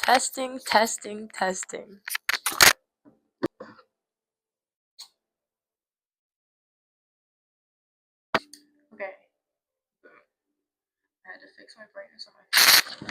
Testing, testing, testing. Okay. I had to fix my brightness on my phone.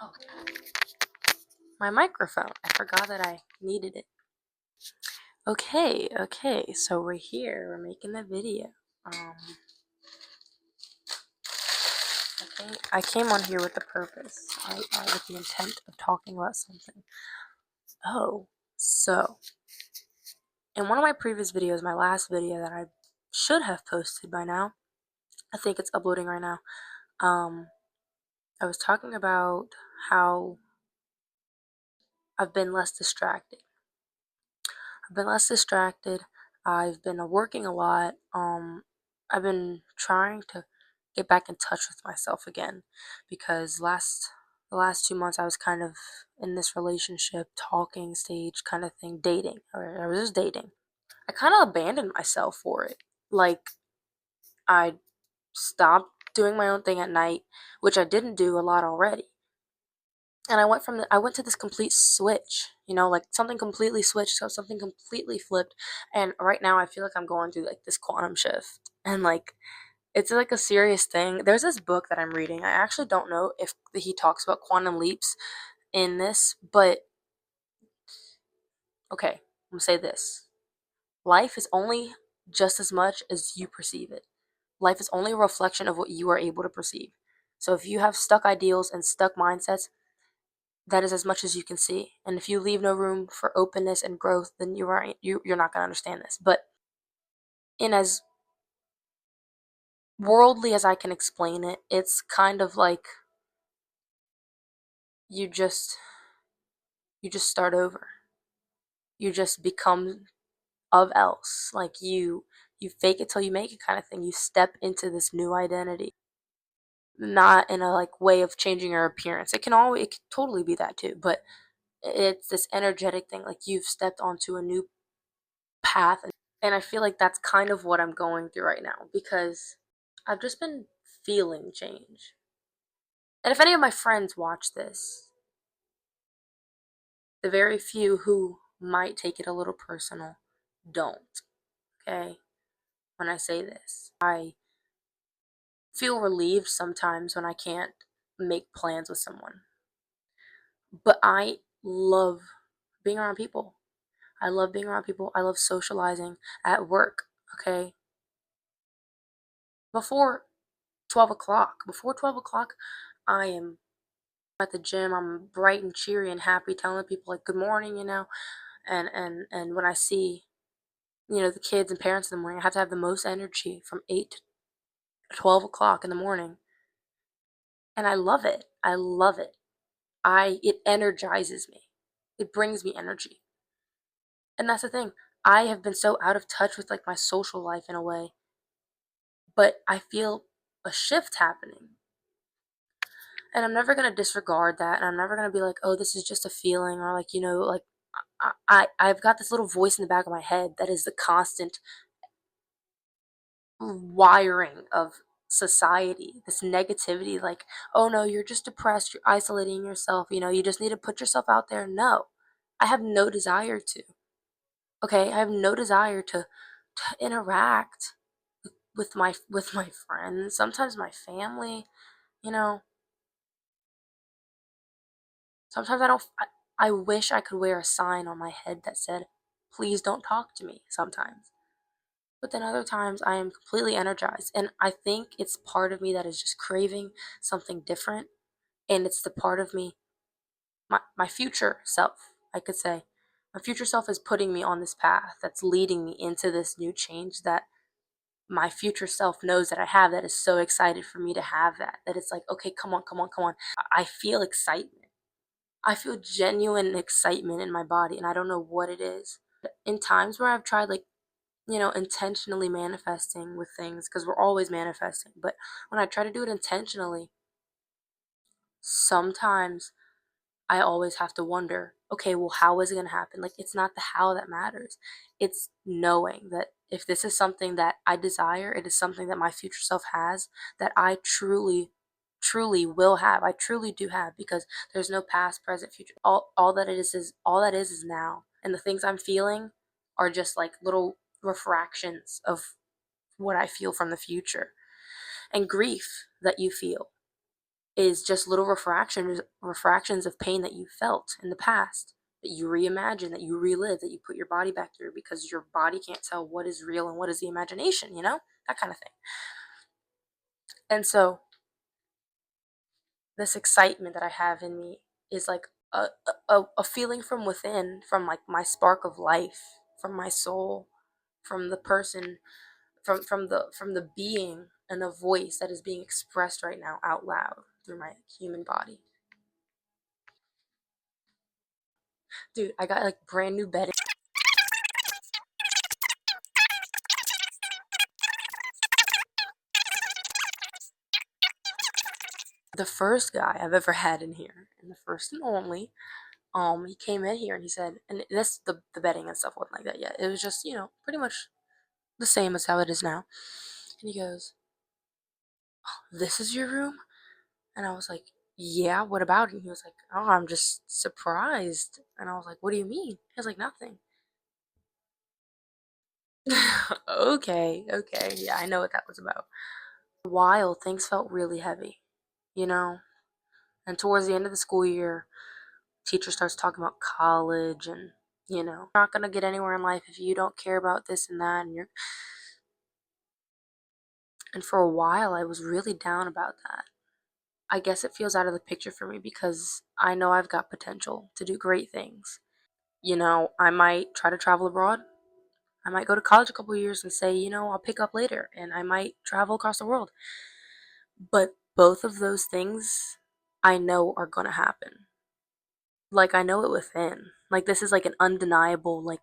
Okay. My microphone. I forgot that I needed it. Okay, so we're here. We're making the video. I came on here with a purpose. With the intent of talking about something. Oh, so in one of my previous videos, my last video that I should have posted by now, I think it's uploading right now. I was talking about how I've been less distracted. I've been working a lot. I've been trying to get back in touch with myself again because the last 2 months I was kind of in this relationship talking stage kind of thing, dating, or I was just dating. I kind of abandoned myself for it. Like, I stopped doing my own thing at night, which I didn't do a lot already. And I went to this complete switch, like something completely switched, so something completely flipped. And right now I feel like I'm going through like this quantum shift. And like it's like a serious thing. There's this book that I'm reading. I actually don't know if he talks about quantum leaps in this, but okay, I'm gonna say this. Life is only just as much as you perceive it. Life is only a reflection of what you are able to perceive. So if you have stuck ideals and stuck mindsets, that is as much as you can see. And if you leave no room for openness and growth, then you're not going to understand this. But in as worldly as I can explain it, it's kind of like you just start over. You just become of else. Like you fake it till you make it kind of thing. You step into this new identity. Not in a like way of changing your appearance. It could totally be that too, but it's this energetic thing, like you've stepped onto a new path. And I feel like that's kind of what I'm going through right now because I've just been feeling change. And if any of my friends watch this, the very few who might take it a little personal don't. Okay? When I say this, I feel relieved sometimes when I can't make plans with someone. But I love being around people. I love being around people. I love socializing at work. Okay? Before 12 o'clock, I am at the gym. I'm bright and cheery and happy, telling people like good morning, and when I see, the kids and parents in the morning, I have to have the most energy from 8 to 12 o'clock in the morning. And I love it. I love it. It energizes me. It brings me energy. And that's the thing. I have been so out of touch with like my social life in a way, but I feel a shift happening. And I'm never going to disregard that. And I'm never going to be like, oh, this is just a feeling, or like, like I've got this little voice in the back of my head that is the constant wiring of society, this negativity, like, oh no, you're just depressed, you're isolating yourself, you just need to put yourself out there. No, I have no desire to. Okay, I have no desire to interact with my friends, sometimes my family, you know. Sometimes I wish I could wear a sign on my head that said, please don't talk to me sometimes. But then other times I am completely energized. And I think it's part of me that is just craving something different. And it's the part of me, my future self, I could say. My future self is putting me on this path that's leading me into this new change that my future self knows that I have, that is so excited for me to have that. That it's like, okay, come on, come on, come on. I feel excitement. I feel genuine excitement in my body, and I don't know what it is. In times where I've tried, like, intentionally manifesting with things, because we're always manifesting, but when I try to do it intentionally, sometimes I always have to wonder, okay, well, how is it going to happen? Like, it's not the how that matters. It's knowing that if this is something that I desire, it is something that my future self has, that I truly, truly will have. I truly do have, because there's no past, present, future. All that it is all that is now. And the things I'm feeling are just like little refractions of what I feel from the future. And grief that you feel is just little refractions of pain that you felt in the past, that you reimagine, that you relive, that you put your body back through, because your body can't tell what is real and what is the imagination, that kind of thing. And so this excitement that I have in me is like a feeling from within, from like my spark of life, from my soul, from the person, from the being, and a voice that is being expressed right now out loud through my human body. Dude, I got like brand new bedding. The first guy I've ever had in here, and the first and only, he came in here and he said, and this, the bedding and stuff wasn't like that yet. It was just, pretty much the same as how it is now. And he goes, "This is your room?" And I was like, "Yeah, what about it?" And he was like, "Oh, I'm just surprised." And I was like, "What do you mean?" He was like, "Nothing." Okay, okay, yeah, I know what that was about. For a while, things felt really heavy, you know? And towards the end of the school year, teacher starts talking about college, and you're not going to get anywhere in life if you don't care about this and that, and for a while I was really down about that. I guess it feels out of the picture for me because I know I've got potential to do great things. I might try to travel abroad. I might go to college a couple of years and say, I'll pick up later, and I might travel across the world. But both of those things I know are going to happen. Like, I know it within. Like, this is like an undeniable, like,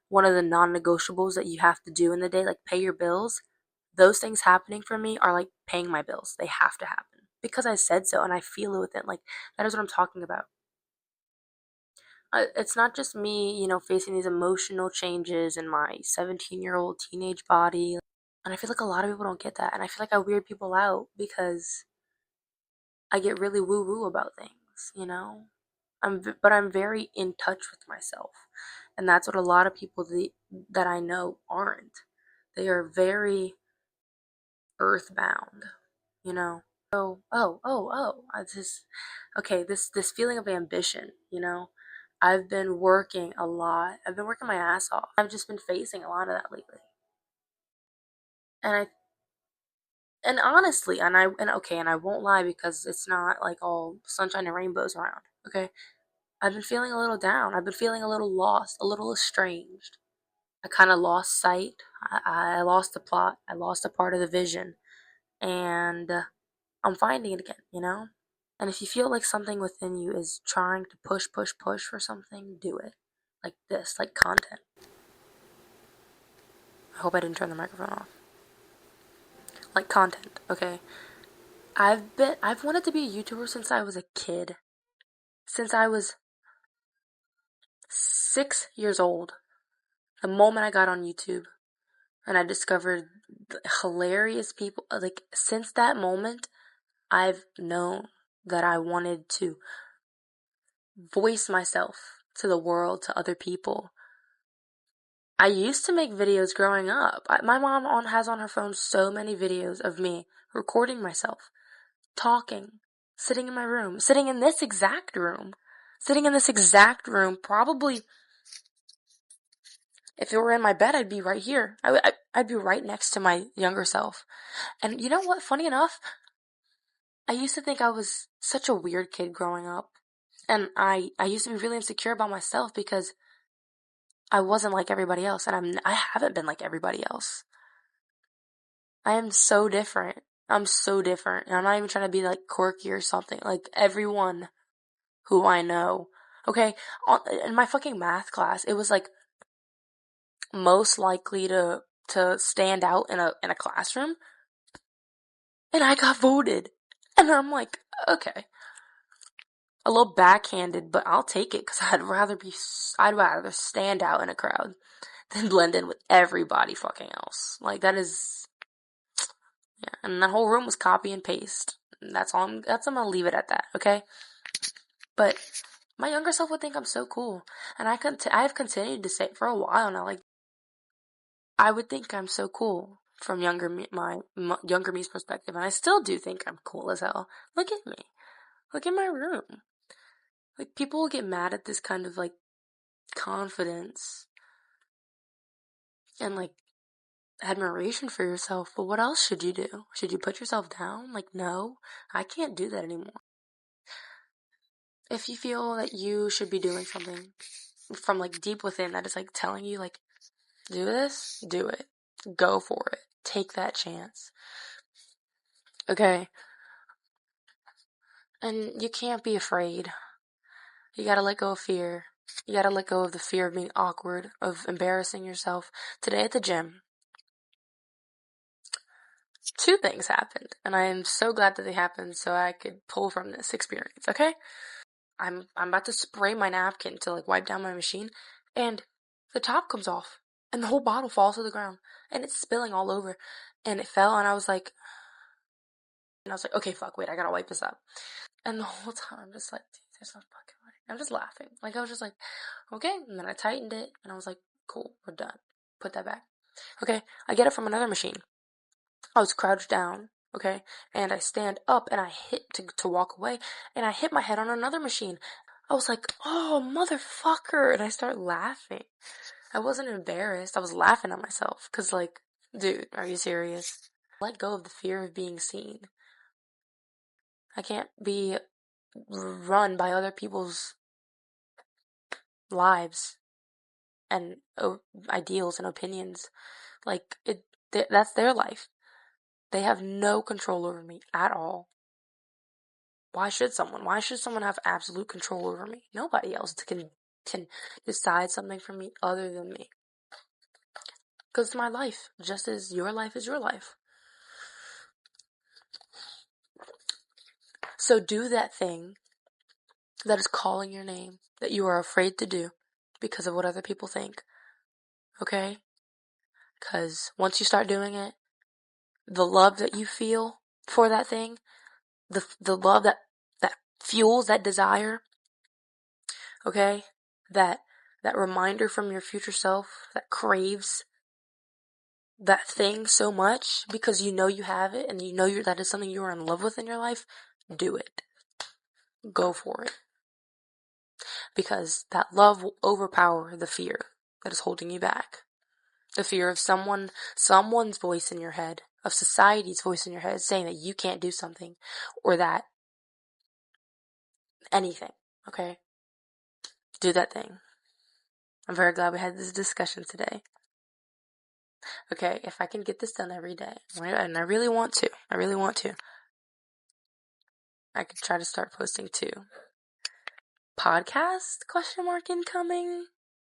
one of the non-negotiables that you have to do in the day, like pay your bills. Those things happening for me are like paying my bills. They have to happen because I said so, and I feel it within. Like, that is what I'm talking about. It's not just me, facing these emotional changes in my 17-year-old teenage body. And I feel like a lot of people don't get that. And I feel like I weird people out because I get really woo woo about things. But I'm very in touch with myself, and that's what a lot of people that I know aren't. They are very earthbound, you know. Oh, I just okay. This feeling of ambition. I've been working a lot. I've been working my ass off. I've just been facing a lot of that lately, and honestly, and I won't lie, because it's not like all sunshine and rainbows around. Okay, I've been feeling a little down. I've been feeling a little lost, a little estranged. I kind of lost sight. I lost the plot. I lost a part of the vision. And I'm finding it again. And if you feel like something within you is trying to push, push, push for something, do it. Like this, like content. I hope I didn't turn the microphone off. Like content, okay? I've wanted to be a YouTuber since I was a kid. Since I was 6 years old. The moment I got on YouTube and I discovered the hilarious people, like, since that moment, I've known that I wanted to voice myself to the world, to other people. I used to make videos growing up. My mom has on her phone so many videos of me recording myself, talking, sitting in my room, sitting in this exact room, probably if it were in my bed, I'd be right here. I'd be right next to my younger self. And you know what? Funny enough, I used to think I was such a weird kid growing up. And I used to be really insecure about myself because I wasn't like everybody else, and I haven't been like everybody else. I am so different. I'm so different. And I'm not even trying to be like quirky or something. Like everyone who I know. Okay, in my fucking math class, it was like most likely to stand out in a classroom, and I got voted. And I'm like, okay. A little backhanded, but I'll take it because I'd rather stand out in a crowd than blend in with everybody fucking else. Like, that is, yeah. And that whole room was copy and paste. I'm gonna leave it at that, okay? But my younger self would think I'm so cool. And I've continued to say it for a while now, like, I would think I'm so cool from younger me's perspective, and I still do think I'm cool as hell. Look at me. Look at my room. Like, people will get mad at this kind of, like, confidence and, like, admiration for yourself, but what else should you do? Should you put yourself down? Like, no, I can't do that anymore. If you feel that you should be doing something from, like, deep within that is, like, telling you, like, do this, do it. Go for it. Take that chance. Okay? And you can't be afraid. You gotta let go of fear. You gotta let go of the fear of being awkward, of embarrassing yourself. Today at the gym, two things happened, and I am so glad that they happened so I could pull from this experience, okay? I'm about to spray my napkin to, like, wipe down my machine, and the top comes off, and the whole bottle falls to the ground, and it's spilling all over, and it fell, and I was like, okay, fuck, wait, I gotta wipe this up. And the whole time, I'm just like, dude, there's no fucking way. I'm just laughing. Like, I was just like, okay. And then I tightened it, and I was like, cool, we're done. Put that back. Okay, I get it from another machine. I was crouched down, okay, and I stand up, and I hit to walk away, and I hit my head on another machine. I was like, oh, motherfucker, and I start laughing. I wasn't embarrassed. I was laughing at myself, because, like, dude, are you serious? Let go of the fear of being seen. I can't be run by other people's lives and ideals and opinions. Like, that's their life. They have no control over me at all. Why should someone? Why should someone have absolute control over me? Nobody else can decide something for me other than me. Because it's my life, just as your life is your life. So do that thing that is calling your name, that you are afraid to do because of what other people think. Okay? Because once you start doing it, the love that you feel for that thing, the love that fuels that desire, okay? That reminder from your future self that craves that thing so much because you know you have it and you know that is something you are in love with in your life, do it. Go for it. Because that love will overpower the fear that is holding you back. The fear of someone's voice in your head, of society's voice in your head saying that you can't do something or that anything, okay? Do that thing. I'm very glad we had this discussion today. Okay, if I can get this done every day, and I really want to, I could try to start posting 2. Podcast? Question mark incoming?